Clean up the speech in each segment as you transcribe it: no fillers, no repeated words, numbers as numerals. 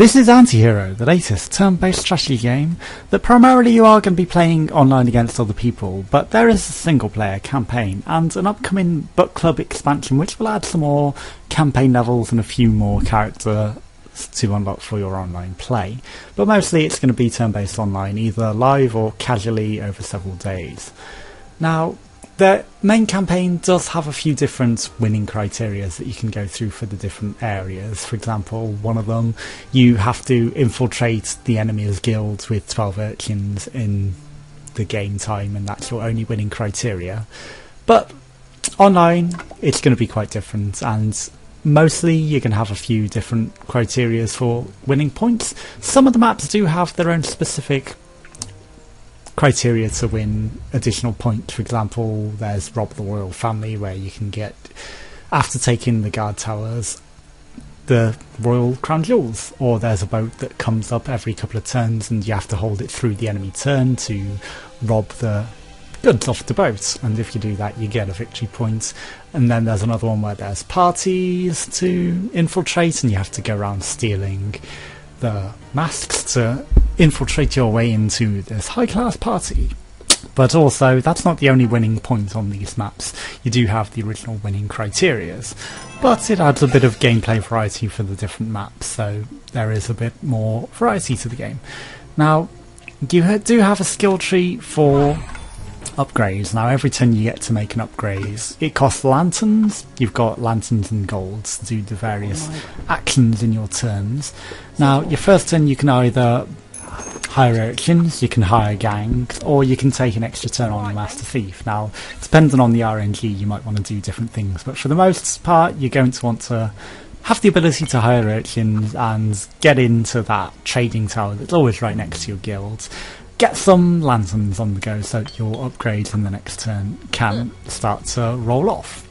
This is AntiHero, the latest turn-based strategy game that primarily you are going to be playing online against other people, but there is a single-player campaign and an upcoming book club expansion which will add some more campaign levels and a few more characters to unlock for your online play. But mostly it's going to be turn-based online, either live or casually over several days. Now, the main campaign does have a few different winning criteria that you can go through for the different areas. For example, one of them, you have to infiltrate the enemy's guilds with 12 urchins in the game time, and that's your only winning criteria. But online, it's going to be quite different, and mostly you're going to have a few different criteria for winning points. Some of the maps do have their own specific criteria to win additional points. For example, there's Rob the Royal Family, where you can get, after taking the guard towers, the royal crown jewels. Or there's a boat that comes up every couple of turns and you have to hold it through the enemy turn to rob the goods off the boat, and if you do that you get a victory point. And then there's another one where there's parties to infiltrate and you have to go around stealing the masks to infiltrate your way into this high-class party. But also, that's not the only winning point on these maps. You do have the original winning criterias, but it adds a bit of gameplay variety for the different maps, so there is a bit more variety to the game. Now, you do have a skill tree for upgrades. Now, every turn you get to make an upgrade, it costs lanterns. You've got lanterns and golds to do the various actions in your turns. Now, your first turn you can either hire urchins, you can hire gangs, or you can take an extra turn on your master thief. Now, depending on the RNG, you might want to do different things, but for the most part, you're going to want to have the ability to hire urchins and get into that trading tower that's always right next to your guild. Get some lanterns on the go so that your upgrades in the next turn can start to roll off.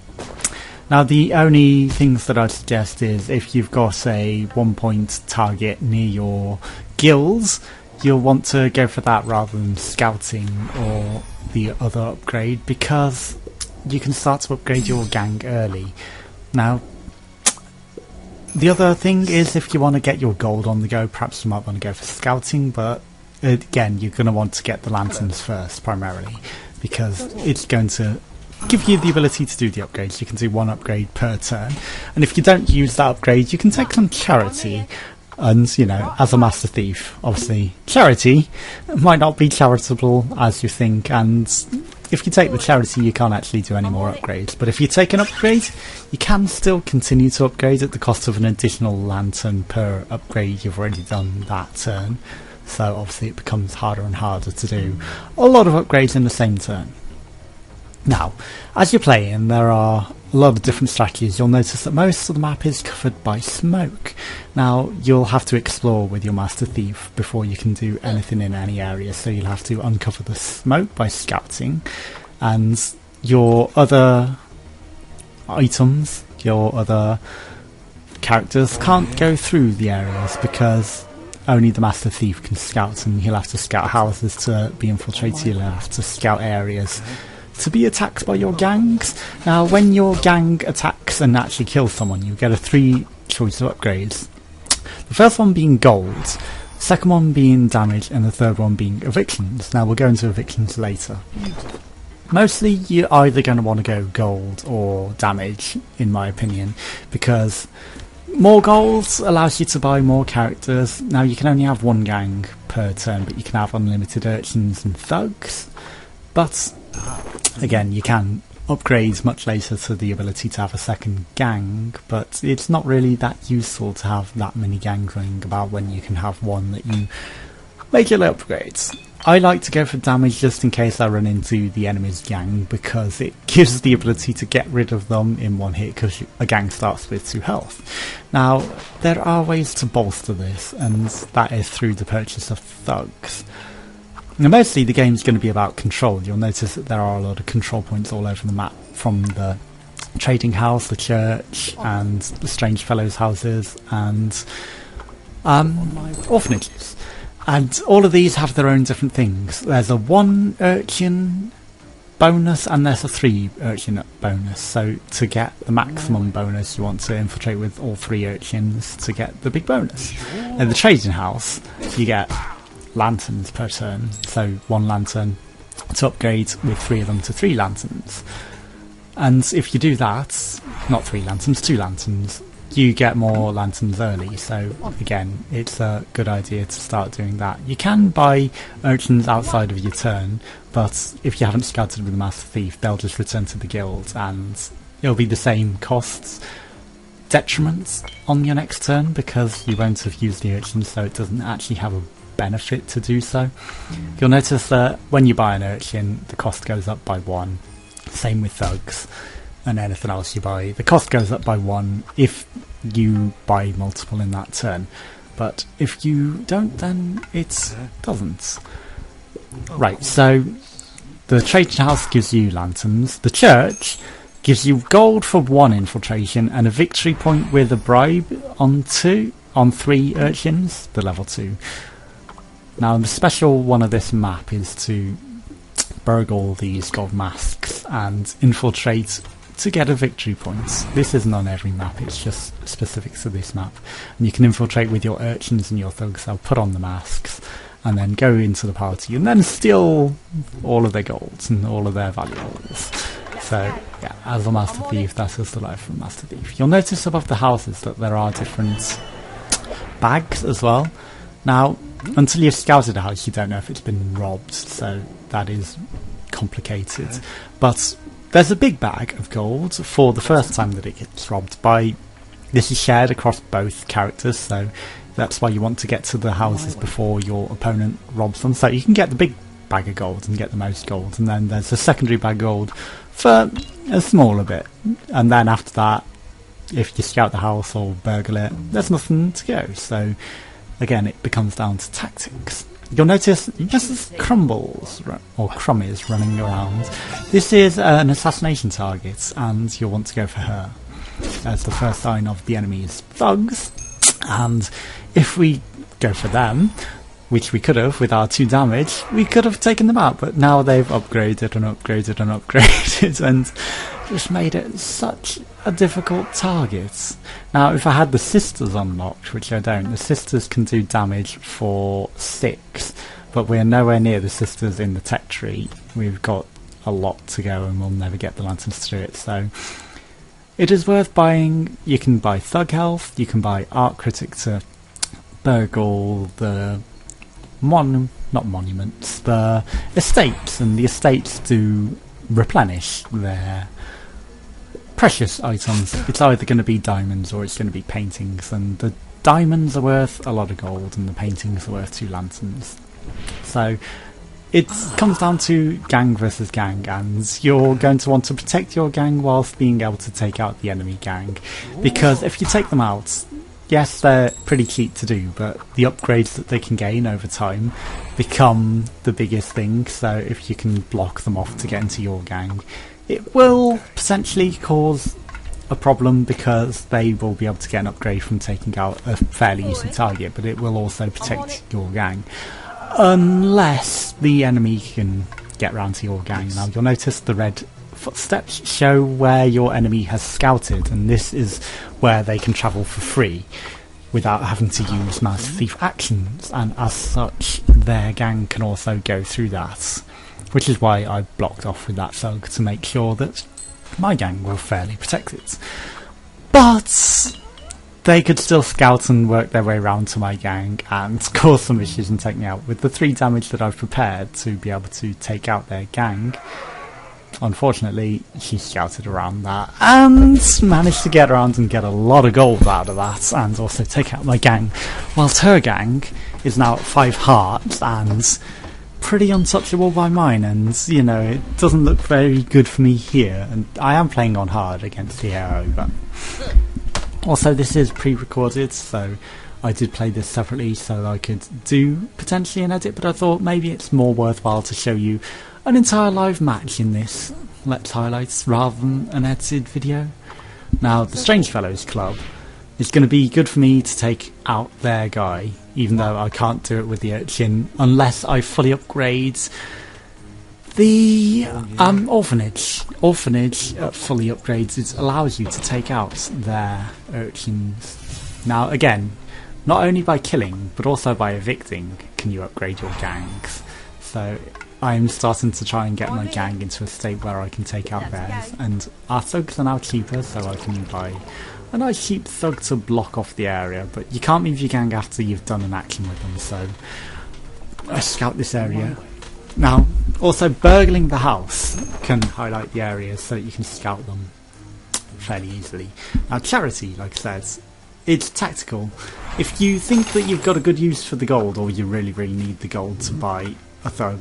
Now, the only things that I'd suggest is if you've got a 1-point target near your guilds, you'll want to go for that rather than scouting or the other upgrade, because you can start to upgrade your gang early. Now, the other thing is if you want to get your gold on the go, perhaps you might want to go for scouting, but again, you're going to want to get the lanterns first primarily, because it's going to give you the ability to do the upgrades. You can do one upgrade per turn, and if you don't use that upgrade, you can take some charity. And, you know, as a master thief, obviously, charity might not be charitable as you think, and if you take the charity, you can't actually do any more upgrades. But if you take an upgrade, you can still continue to upgrade at the cost of an additional lantern per upgrade you've already done that turn. So obviously it becomes harder and harder to do a lot of upgrades in the same turn. Now, as you're playing, there are a lot of different strategies. You'll notice that most of the map is covered by smoke. Now, you'll have to explore with your master thief before you can do anything in any area, so you'll have to uncover the smoke by scouting, and your other items, your other characters can't go through the areas because only the master thief can scout, and he'll have to scout houses to be infiltrated, he'll have to scout areas to be attacked by your gangs. Now, when your gang attacks and actually kills someone, you get a 3 choice of upgrades. The first one being gold, second one being damage, and the third one being evictions. Now, we'll go into evictions later. Mostly, you're either going to want to go gold or damage, in my opinion, because more gold allows you to buy more characters. Now, you can only have one gang per turn, but you can have unlimited urchins and thugs. But again, you can upgrade much later to the ability to have a second gang, but it's not really that useful to have that many gangs running about when you can have one that you regularly upgrades. I like to go for damage just in case I run into the enemy's gang, because it gives the ability to get rid of them in one hit, because a gang starts with 2 health. Now, there are ways to bolster this, and that is through the purchase of thugs. Now, mostly the game's going to be about control. You'll notice that there are a lot of control points all over the map, from the trading house, the church, and the strange fellows' houses, and orphanages. And all of these have their own different things. There's a 1 urchin bonus and there's a 3 urchin bonus. So to get the maximum bonus, you want to infiltrate with all 3 urchins to get the big bonus. In the trading house, you get lanterns per turn, so 1 lantern to upgrade with 3 of them to 3 lanterns. And if you do that, not 3 lanterns, 2 lanterns, you get more lanterns early. So again, it's a good idea to start doing that. You can buy urchins outside of your turn, but if you haven't scouted with the Master Thief, they'll just return to the guild and it'll be the same costs. Detriments on your next turn because you won't have used the urchins, so it doesn't actually have a benefit to do so. You'll notice that when you buy an urchin, the cost goes up by 1. Same with thugs and anything else you buy. The cost goes up by 1 if you buy multiple in that turn, but if you don't, then it doesn't. Right, so the trading house gives you lanterns. The church gives you gold for 1 infiltration and a victory point with a bribe on 3 urchins, the level 2. Now the special one of this map is to burgle these gold masks and infiltrate to get a victory point. This isn't on every map, it's just specific to this map. And you can infiltrate with your urchins and your thugs. They'll put on the masks and then go into the party and then steal all of their golds and all of their valuables. So yeah, as a Master Thief, that is the life of a Master Thief. You'll notice above the houses that there are different bags as well. Now, until you've scouted a house, you don't know if it's been robbed, so that is complicated. But there's a big bag of gold for the first time that it gets robbed by... This is shared across both characters, so that's why you want to get to the houses before your opponent robs them. So you can get the big bag of gold and get the most gold, and then there's a secondary bag of gold for a smaller bit. And then after that, if you scout the house or burgle it, there's nothing to go. So again, it becomes down to tactics. You'll notice just as Crumbles, or Crumb is running around, this is an assassination target, and you'll want to go for her as the first sign of the enemy's thugs. And if we go for them, which we could have with our 2 damage, we could have taken them out, but now they've upgraded and upgraded and upgraded and just made it such a difficult target. Now if I had the sisters unlocked, which I don't, the sisters can do damage for 6, but we're nowhere near the sisters in the tech tree. We've got a lot to go and we'll never get the lanterns to do it, so it is worth buying. You can buy Thug Health, you can buy Art Critic to burgle the not monuments, the estates, and the estates do replenish their precious items. It's either going to be diamonds or it's going to be paintings, and the diamonds are worth a lot of gold and the paintings are worth 2 lanterns. So it comes down to gang versus gang, and you're going to want to protect your gang whilst being able to take out the enemy gang, because if you take them out, yes, they're pretty cheap to do, but the upgrades that they can gain over time become the biggest thing. So if you can block them off to get into your gang, it will potentially cause a problem because they will be able to get an upgrade from taking out a fairly easy target, but it will also protect your gang. Unless the enemy can get round to your gang. Now you'll notice the red footsteps show where your enemy has scouted, and this is where they can travel for free without having to use Master Thief actions, and as such their gang can also go through that, which is why I blocked off with that thug to make sure that my gang were fairly protected. But they could still scout and work their way around to my gang and cause some issues and take me out. With the 3 damage that I've prepared to be able to take out their gang, unfortunately she scouted around that and managed to get around and get a lot of gold out of that, and also take out my gang, whilst her gang is now at 5 hearts and pretty untouchable by mine. And you know, it doesn't look very good for me here, and I am playing on hard against AntiHero, but also this is pre-recorded, so I did play this separately so I could do potentially an edit, but I thought maybe it's more worthwhile to show you an entire live match in this Let's Highlights rather than an edited video. Now the Strange Fellows Club is going to be good for me to take out their guy, even though I can't do it with the urchin unless I fully upgrade The orphanage fully upgrades. It allows you to take out their urchins. Now again, not only by killing but also by evicting can you upgrade your gangs. So I'm starting to try and get my gang into a state where I can take out theirs, and our thugs are now cheaper, so I can buy a nice cheap thug to block off the area, but you can't move your gang after you've done an action with them, so I scout this area. Now, also burgling the house can highlight the areas so that you can scout them fairly easily. Now charity, like I said, it's tactical. If you think that you've got a good use for the gold, or you really need the gold to buy a thug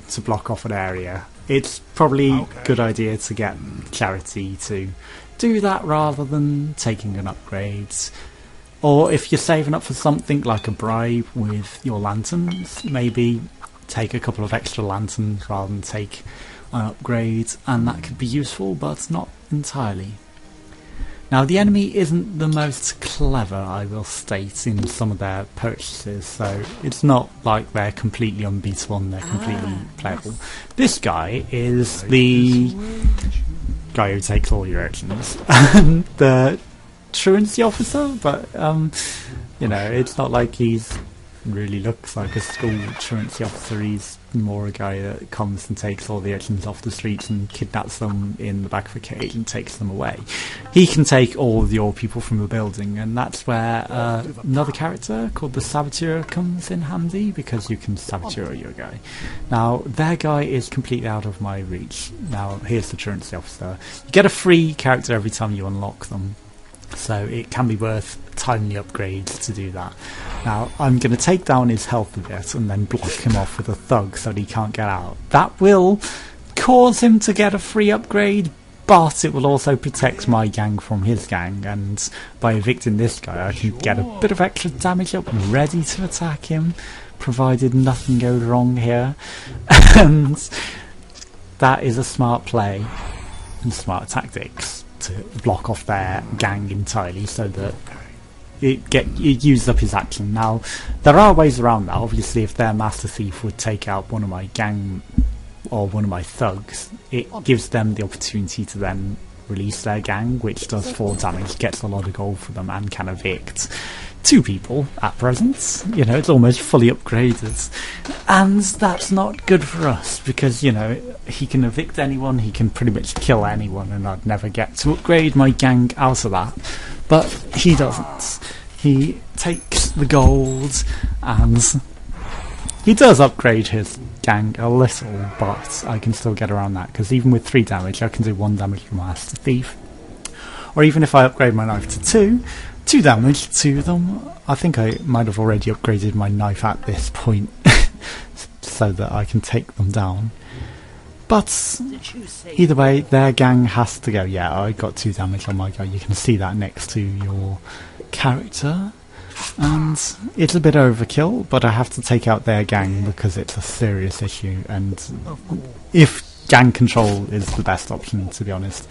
to block off an area, it's probably a good idea to get charity to do that rather than taking an upgrade. Or if you're saving up for something like a bribe with your lanterns, maybe take a couple of extra lanterns rather than take an upgrade, and that could be useful but not entirely. Now the enemy isn't the most clever, I will state, in some of their purchases, so it's not like they're completely unbeatable and they're completely playable. This guy is the guy who takes all your urchins, and the truancy officer, but you know, it's not like he's really looks like a school truancy officer. He's more a guy that comes and takes all the urchins off the streets and kidnaps them in the back of a cage and takes them away. He can take all of your people from a building, and that's where another character called the Saboteur comes in handy, because you can saboteur your guy. Now their guy is completely out of my reach. Now here's the truancy officer. You get a free character every time you unlock them, so it can be worth timely upgrades to do that. Now I'm going to take down his health a bit and then block him off with a thug so that he can't get out. That will cause him to get a free upgrade, but it will also protect my gang from his gang, and by evicting this guy I can get a bit of extra damage up and ready to attack him, provided nothing goes wrong here. And that is a smart play and smart tactics to block off their gang entirely so that it used up his action. Now there are ways around that. Obviously if their master thief would take out one of my gang or one of my thugs, it gives them the opportunity to then release their gang, which does 4 damage, gets a lot of gold for them, and can evict 2 people at present. You know, it's almost fully upgraded, and that's not good for us because, you know, he can evict anyone, he can pretty much kill anyone, and I'd never get to upgrade my gang out of that. But he doesn't. He takes the gold, and he does upgrade his gang a little, but I can still get around that, because even with 3 damage I can do 1 damage from Master Thief. Or even if I upgrade my knife to 2 damage to them. I think I might have already upgraded my knife at this point so that I can take them down. But either way, their gang has to go. Yeah, I got 2 damage on my guy. You can see that next to your character. And it's a bit overkill, but I have to take out their gang because it's a serious issue. And if gang control is the best option, to be honest.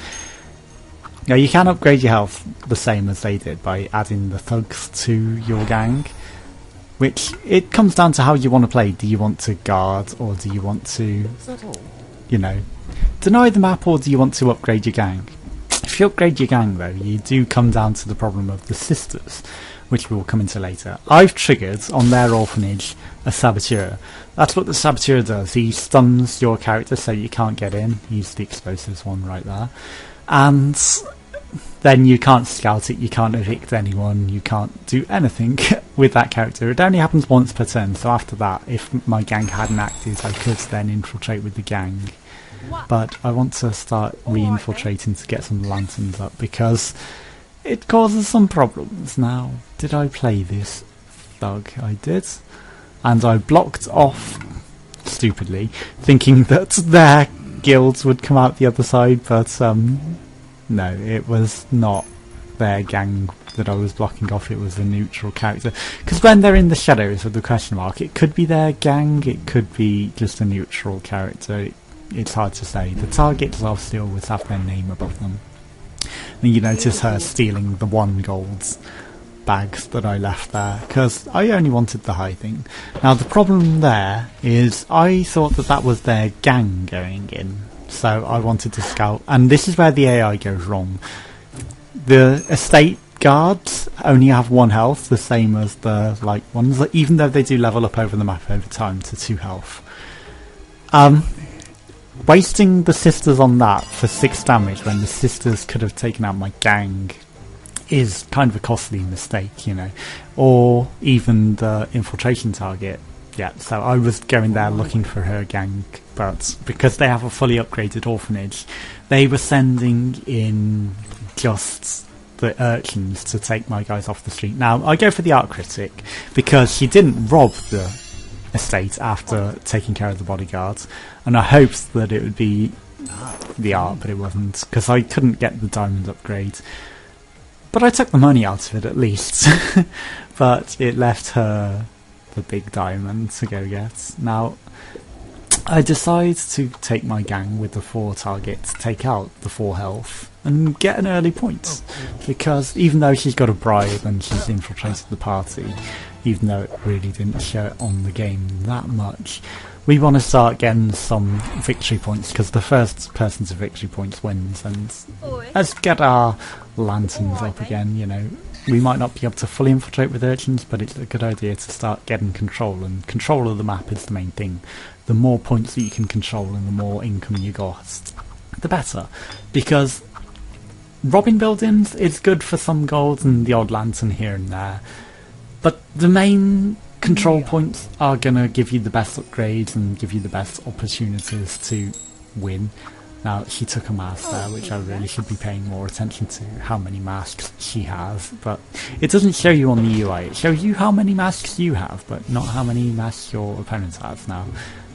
Now you can upgrade your health the same as they did by adding the thugs to your gang, which it comes down to how you want to play. Do you want to guard, or do you want to, you know, deny the map, or do you want to upgrade your gang? If you upgrade your gang though, you do come down to the problem of the sisters, which we will come into later. I've triggered on their orphanage a saboteur. That's what the saboteur does. He stuns your character so you can't get in. He's the explosives one right there. And then you can't scout it, you can't evict anyone, you can't do anything with that character. It only happens once per turn, so after that, if my gang hadn't acted, I could then infiltrate with the gang. But I want to start re-infiltrating to get some lanterns up, because it causes some problems. Now, did I play this thug? I did. And I blocked off, stupidly, thinking that their guilds would come out the other side, but no, it was not their gang that I was blocking off, it was a neutral character. Because when they're in the shadows with the question mark, it could be their gang, it could be just a neutral character. It's hard to say. The targets obviously always have their name above them. And you notice her stealing the 1 gold bags that I left there, because I only wanted the hiding. Now the problem there is I thought that that was their gang going in, so I wanted to scout, and this is where the AI goes wrong. The estate guards only have 1 health, the same as the light ones, even though they do level up over the map over time to 2 health. Wasting the sisters on that for 6 damage when the sisters could have taken out my gang is kind of a costly mistake, you know. Or even the infiltration target. Yeah, so I was going there looking for her gang, but because they have a fully upgraded orphanage, they were sending in just the urchins to take my guys off the street. Now, I go for the art critic because she didn't rob the estate after taking care of the bodyguards, and I hoped that it would be the art, but it wasn't, because I couldn't get the diamond upgrade. But I took the money out of it at least. But it left her the big diamond to go get. Now, I decide to take my gang with the 4 targets, take out the 4 health, and get an early point. Because even though she's got a bribe and she's infiltrated the party, even though it really didn't show it on the game that much, we want to start getting some victory points, because the first person to victory points wins, and let's get our lanterns up again, you know. We might not be able to fully infiltrate with urchins, but it's a good idea to start getting control, and control of the map is the main thing. The more points that you can control and the more income you got, the better. Because robbing buildings is good for some gold and the odd lantern here and there, but the main control points are going to give you the best upgrades and give you the best opportunities to win. Now, she took a mask there, which I really should be paying more attention to, how many masks she has, but it doesn't show you on the UI. It shows you how many masks you have, but not how many masks your opponent has. Now,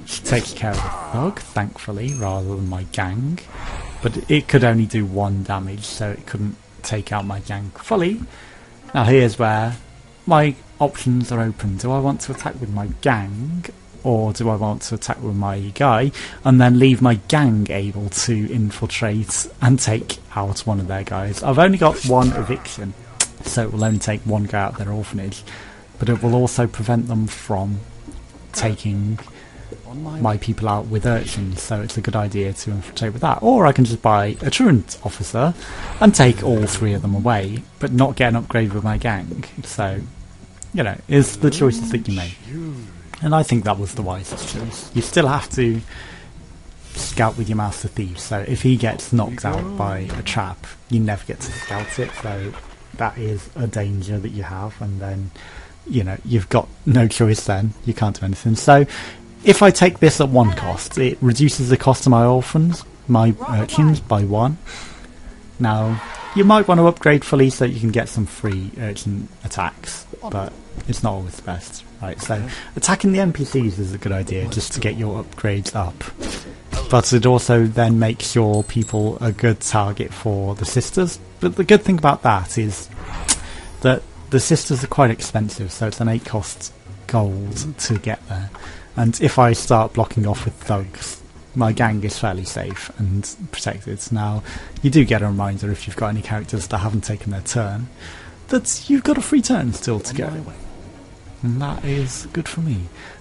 she takes care of the thug, thankfully, rather than my gang, but it could only do 1 damage, so it couldn't take out my gang fully. Now, here's where my options are open. Do I want to attack with my gang, or do I want to attack with my guy and then leave my gang able to infiltrate and take out one of their guys? I've only got 1 eviction, so it will only take 1 guy out of their orphanage, but it will also prevent them from taking my people out with urchins, so it's a good idea to infiltrate with that. Or I can just buy a truant officer and take all 3 of them away, but not get an upgrade with my gang. So, you know, it's the choices that you make. And I think that was the wisest choice. You still have to scout with your Master Thief, so if he gets knocked out by a trap, you never get to scout it, so that is a danger that you have, and then, you know, you've got no choice then, you can't do anything. So, if I take this at 1 cost, it reduces the cost of my orphans, my urchins, by 1. Now, you might want to upgrade fully so you can get some free urchin attacks, but it's not always the best. Right, so attacking the NPCs is a good idea just to get your upgrades up, but it also then makes your people a good target for the sisters. But the good thing about that is that the sisters are quite expensive, so it's an 8 cost gold to get there, and if I start blocking off with thugs, my gang is fairly safe and protected. Now, you do get a reminder if you've got any characters that haven't taken their turn that you've got a free turn still to go. And that is good for me.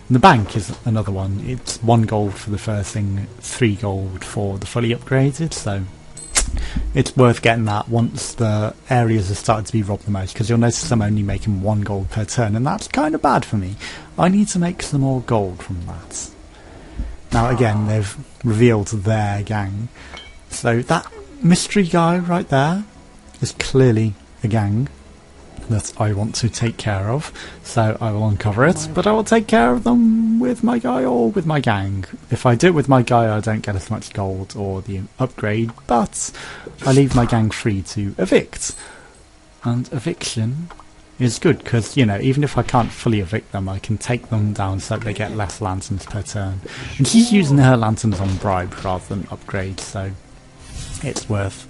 And the bank is another one. It's 1 gold for the first thing, 3 gold for the fully upgraded, so it's worth getting that once the areas have started to be robbed the most, because you'll notice I'm only making 1 gold per turn, and that's kind of bad for me. I need to make some more gold from that. Now again, they've revealed their gang, so that mystery guy right there is clearly a gang that I want to take care of, so I will uncover it, but I will take care of them with my guy or with my gang. If I do it with my guy, I don't get as much gold or the upgrade, but I leave my gang free to evict. And eviction is good, because, you know, even if I can't fully evict them, I can take them down so they get less lanterns per turn. And she's using her lanterns on bribe rather than upgrade, so it's worth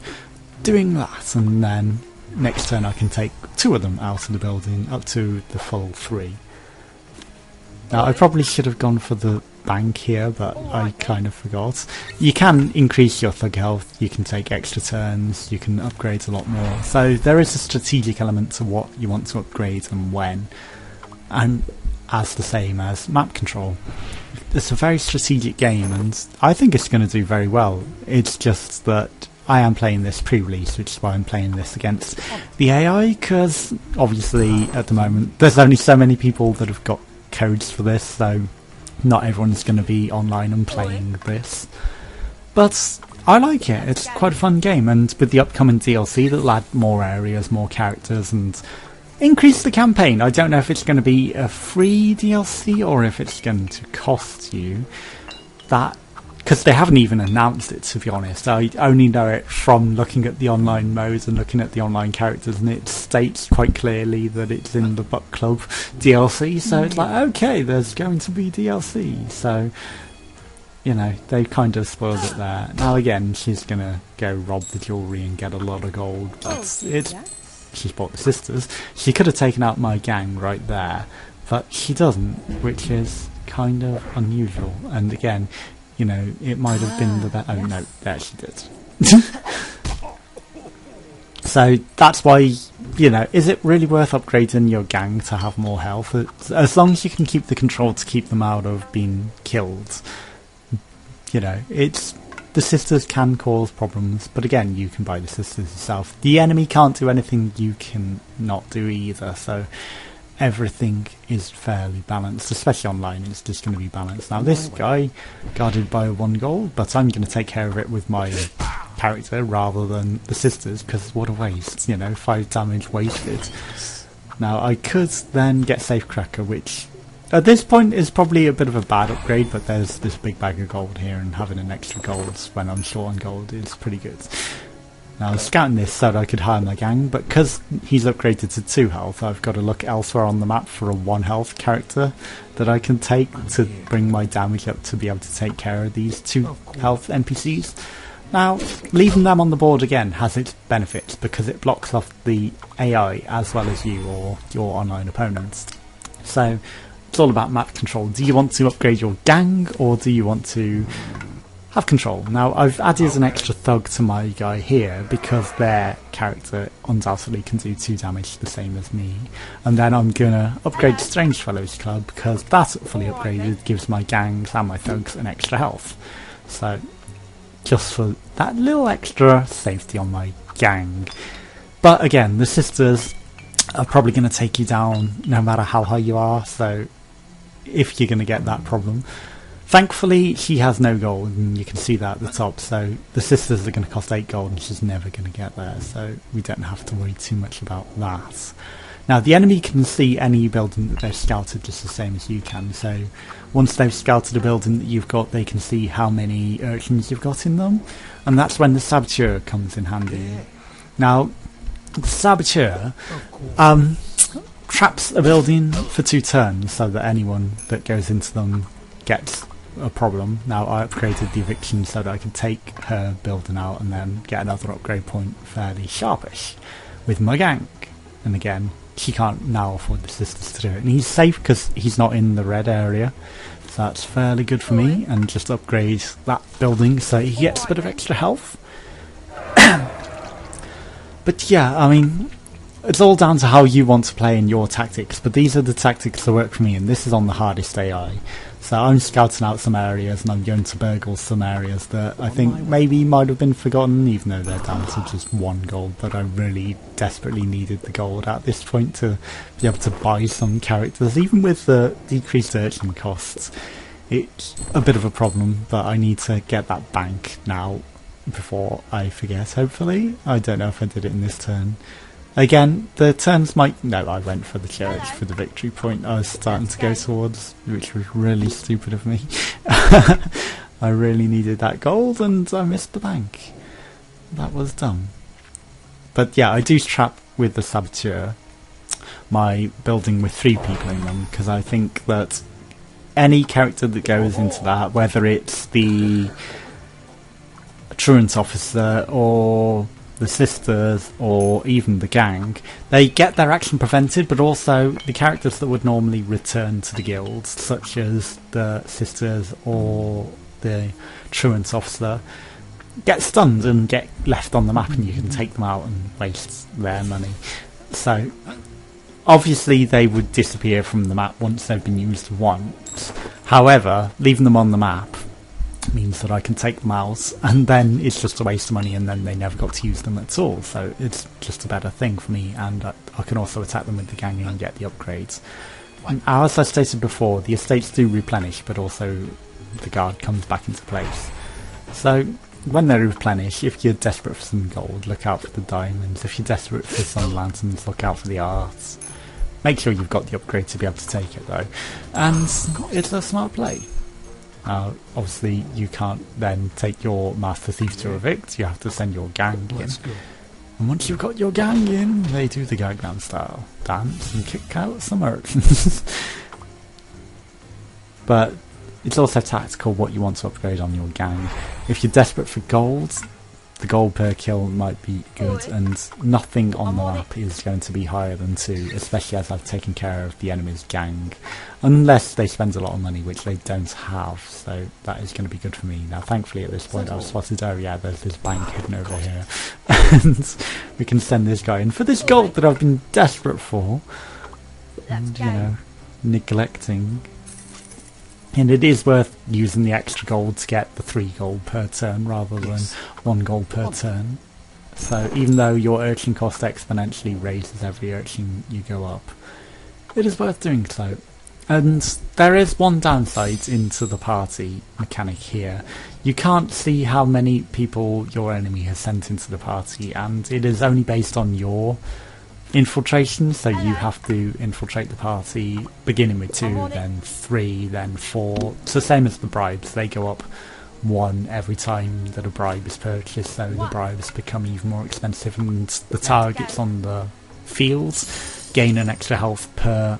doing that, and then next turn I can take 2 of them out of the building, up to the full 3. Now, I probably should have gone for the bank here, but I kind of forgot. You can increase your thug health, you can take extra turns, you can upgrade a lot more. So there is a strategic element to what you want to upgrade and when. And as the same as map control. It's a very strategic game, and I think it's going to do very well. It's just that I am playing this pre-release, which is why I'm playing this against the AI, because obviously at the moment there's only so many people that have got codes for this, so not everyone's going to be online and playing this. But I like it, it's quite a fun game, and with the upcoming DLC that'll add more areas, more characters, and increase the campaign. I don't know if it's going to be a free DLC or if it's going to cost you that, because they haven't even announced it, to be honest. I only know it from looking at the online modes and looking at the online characters, and it states quite clearly that it's in the Book Club DLC, so it's like, okay, there's going to be DLC, so you know, they kind of spoiled it there. Now again, she's going to go rob the jewellery and get a lot of gold, but it's she's bought the sisters. She could have taken out my gang right there, but she doesn't, which is kind of unusual. And again, you know, it might have been the oh no, there she did. So that's why, you know, is it really worth upgrading your gang to have more health? As long as you can keep the control to keep them out of being killed, you know, it's... The sisters can cause problems, but again, you can buy the sisters yourself. The enemy can't do anything you can not do either, so everything is fairly balanced, especially online. It's just going to be balanced. Now this guy guarded by 1 gold, but I'm going to take care of it with my character rather than the sisters, because what a waste, you know, 5 damage wasted. Now I could then get Safecracker, which at this point is probably a bit of a bad upgrade, but there's this big bag of gold here, and having an extra gold when I'm short on gold is pretty good. Now I was scouting this so that I could hire my gang, but because he's upgraded to 2 health, I've got to look elsewhere on the map for a 1 health character that I can take to bring my damage up to be able to take care of these 2 health NPCs. Now, leaving them on the board again has its benefits, because it blocks off the AI as well as you or your online opponents. So it's all about map control. Do you want to upgrade your gang, or do you want to have control? Now I've added an extra thug to my guy here because their character undoubtedly can do 2 damage the same as me, and then I'm gonna upgrade Strange Fellows Club because that fully upgraded gives my gangs and my thugs an extra health. So just for that little extra safety on my gang. But again, the sisters are probably going to take you down no matter how high you are, so if you're going to get that problem. Thankfully she has no gold, and you can see that at the top, so the sisters are going to cost 8 gold and she's never going to get there, so we don't have to worry too much about that. Now the enemy can see any building that they've scouted just the same as you can, so once they've scouted a building that you've got, they can see how many urchins you've got in them, and that's when the Saboteur comes in handy. Now the Saboteur traps a building for 2 turns so that anyone that goes into them gets a problem. Now I upgraded the eviction so that I can take her building out and then get another upgrade point fairly sharpish with my gang. And again, she can't now afford the sisters to do it. And he's safe because he's not in the red area, so that's fairly good for me, and just upgrade that building so he gets a bit of extra health. But yeah, I mean, it's all down to how you want to play in your tactics, but these are the tactics that work for me, and this is on the hardest AI. So I'm scouting out some areas, and I'm going to burgle some areas that I think maybe might have been forgotten, even though they're down to just 1 gold, but I really desperately needed the gold at this point to be able to buy some characters. Even with the decreased urchin costs, it's a bit of a problem, but I need to get that bank now before I forget, hopefully. I don't know if I did it in this turn. Again, the turns might... No, I went for the church for the victory point I was starting to go towards, which was really stupid of me. I really needed that gold and I missed the bank. That was dumb. But yeah, I do trap with the Saboteur my building with 3 people in them, because I think that any character that goes into that, whether it's the truant officer or the sisters or even the gang, they get their action prevented, but also the characters that would normally return to the guild, such as the sisters or the truant officer, get stunned and get left on the map, and you can take them out and waste their money. So obviously they would disappear from the map once they've been used once. However, leaving them on the map means that I can take them out, and then it's just a waste of money, and then they never got to use them at all. So it's just a better thing for me, and I can also attack them with the gang and get the upgrades. And as I stated before, the estates do replenish, but also the guard comes back into place. So when they replenish, if you're desperate for some gold, look out for the diamonds. If you're desperate for some lanterns, look out for the arts. Make sure you've got the upgrade to be able to take it though, and it's a smart play. Obviously you can't then take your Master Thief to evict, you have to send your gang in. And once you've got your gang in, they do the Gangnam Style dance and kick out some urchins. But it's also tactical what you want to upgrade on your gang. If you're desperate for gold, the gold per kill might be good, and nothing on the map is going to be higher than 2, especially as I've taken care of the enemy's gang, unless they spend a lot of money, which they don't have, so that is going to be good for me. Now thankfully at this point I've spotted, oh yeah, there's this bank hidden over here, and we can send this guy in for this gold that I've been desperate for, and, you know, neglecting. And it is worth using the extra gold to get the 3 gold per turn rather than 1 gold per turn. So even though your urchin cost exponentially raises every urchin you go up, it is worth doing so. And there is one downside into the party mechanic here. You can't see how many people your enemy has sent into the party, and it is only based on your infiltration, so you have to infiltrate the party beginning with 2, then 3, then 4. It's the same as the bribes, they go up 1 every time that a bribe is purchased, so the bribes become even more expensive, and the targets on the fields gain an extra health per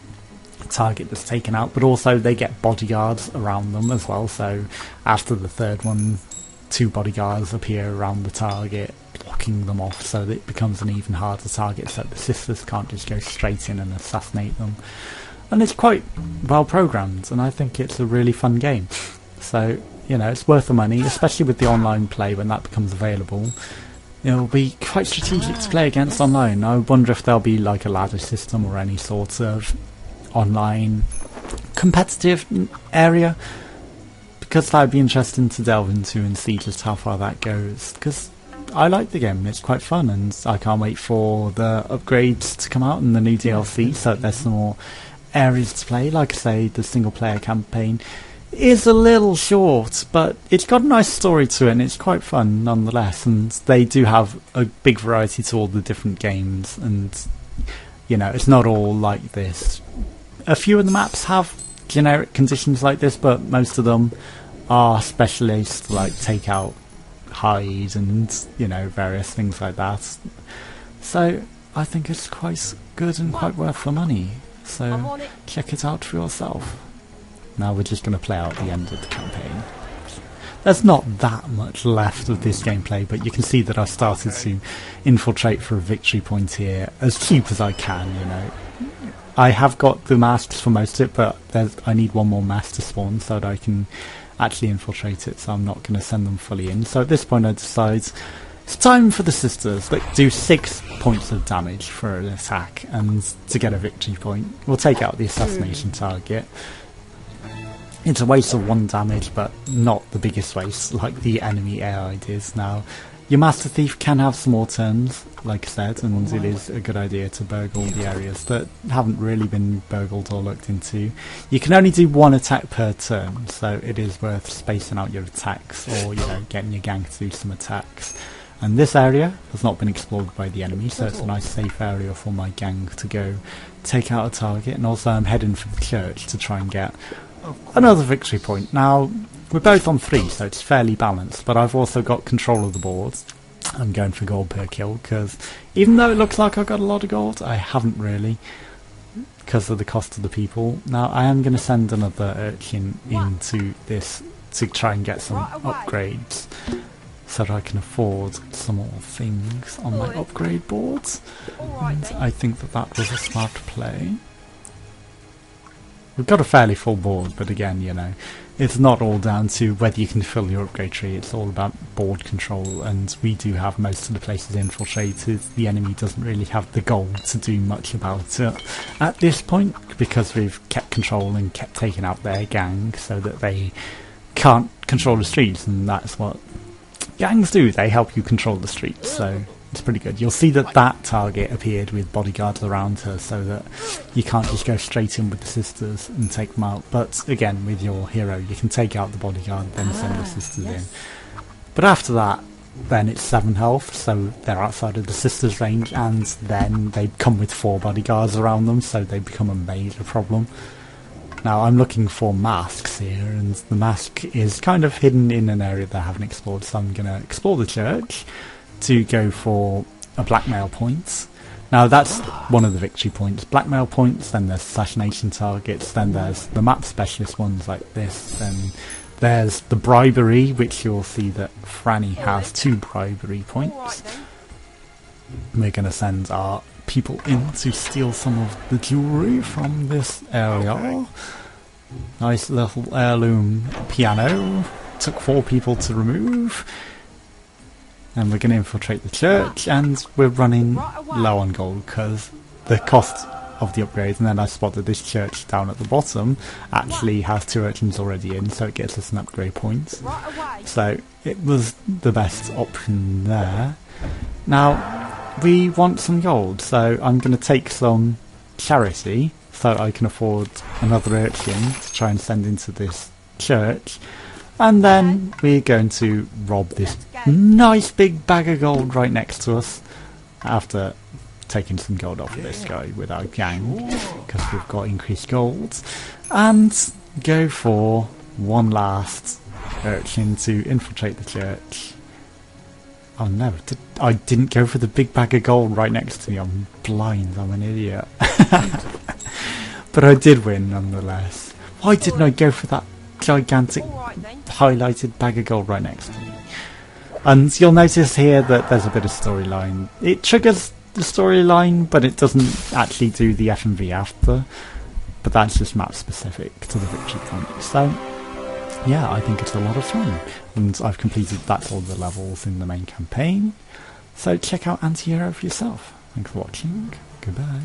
target that's taken out, but also they get bodyguards around them as well, so after the 3rd one 2 bodyguards appear around the target, blocking them off, so that it becomes an even harder target, so the sisters can't just go straight in and assassinate them. And it's quite well programmed, and I think it's a really fun game. So, you know, it's worth the money, especially with the online play when that becomes available. It'll be quite strategic to play against online. I wonder if there'll be like a ladder system or any sort of online competitive area, because that would be interesting to delve into and see just how far that goes, because I like the game, it's quite fun, and I can't wait for the upgrades to come out and the new DLC, so there's some more areas to play. Like I say, the single player campaign is a little short, but it's got a nice story to it and it's quite fun nonetheless, and they do have a big variety to all the different games, and you know, it's not all like this. A few of the maps have generic conditions like this, but most of them are specialists, like take out hide and, you know, various things like that. So I think it's quite good and quite worth the money, so check it out for yourself. Now we're just going to play out the end of the campaign. There's not that much left of this gameplay, but you can see that I started to infiltrate for a victory point here as cheap as I can, you know. I have got the masks for most of it, but I need 1 more mask to spawn so that I can actually infiltrate it, so I'm not going to send them fully in. So at this point I decide it's time for the sisters that do 6 points of damage for an attack, and to get a victory point we'll take out the assassination target. It's a waste of 1 damage, but not the biggest waste like the enemy AI did. Now your Master Thief can have some more turns, like I said, and it is a good idea to burgle the areas that haven't really been burgled or looked into. You can only do 1 attack per turn, so it is worth spacing out your attacks, or, you know, getting your gang to do some attacks. And this area has not been explored by the enemy, so it's a nice safe area for my gang to go take out a target. And also I'm heading for the church to try and get another victory point. Now we're both on 3, so it's fairly balanced, but I've also got control of the board. I'm going for gold per kill, because even though it looks like I've got a lot of gold, I haven't really, because of the cost of the people. Now I am going to send another urchin into this to try and get some upgrades. so that I can afford some more things on my upgrade boards. And I think that that was a smart play. We've got a fairly full board, but again, you know, it's not all down to whether you can fill your upgrade tree, it's all about board control, and we do have most of the places infiltrated. The enemy doesn't really have the gold to do much about it at this point, because we've kept control and kept taking out their gang so that they can't control the streets, and that's what gangs do, they help you control the streets, so it's pretty good. You'll see that that target appeared with bodyguards around her, so that you can't just go straight in with the sisters and take them out. But again, with your hero, you can take out the bodyguard, then send the sisters in. But after that, then it's 7 health, so they're outside of the sisters' range, and then they come with 4 bodyguards around them, so they become a major problem. Now I'm looking for masks here, and the mask is kind of hidden in an area that I haven't explored, so I'm going to explore the church to go for a blackmail point. Now that's one of the victory points. Blackmail points, then there's assassination targets, then there's the map specialist ones like this, then there's the bribery, which you'll see that Franny has 2 bribery points. We're going to send our people in to steal some of the jewellery from this area. Nice little heirloom piano. Took 4 people to remove. And we're going to infiltrate the church, and we're running low on gold because the cost of the upgrades, and then I spotted this church down at the bottom actually has 2 urchins already in, so it gets us an upgrade point. So it was the best option there. Now we want some gold, so I'm going to take some charity so I can afford another urchin to try and send into this church. And then we're going to rob this nice big bag of gold right next to us after taking some gold off this guy with our gang, because we've got increased gold, and go for one last urchin to infiltrate the church. Oh no, I didn't go for the big bag of gold right next to me. I'm blind, I'm an idiot. But I did win nonetheless. Why didn't I go for that gigantic highlighted bag of gold right next to me? And you'll notice here that there's a bit of storyline. It triggers the storyline, but it doesn't actually do the FMV after. But that's just map specific to the victory point. So yeah, I think it's a lot of fun. And I've completed, that's all the levels in the main campaign. So check out AntiHero for yourself. Thanks for watching. Goodbye.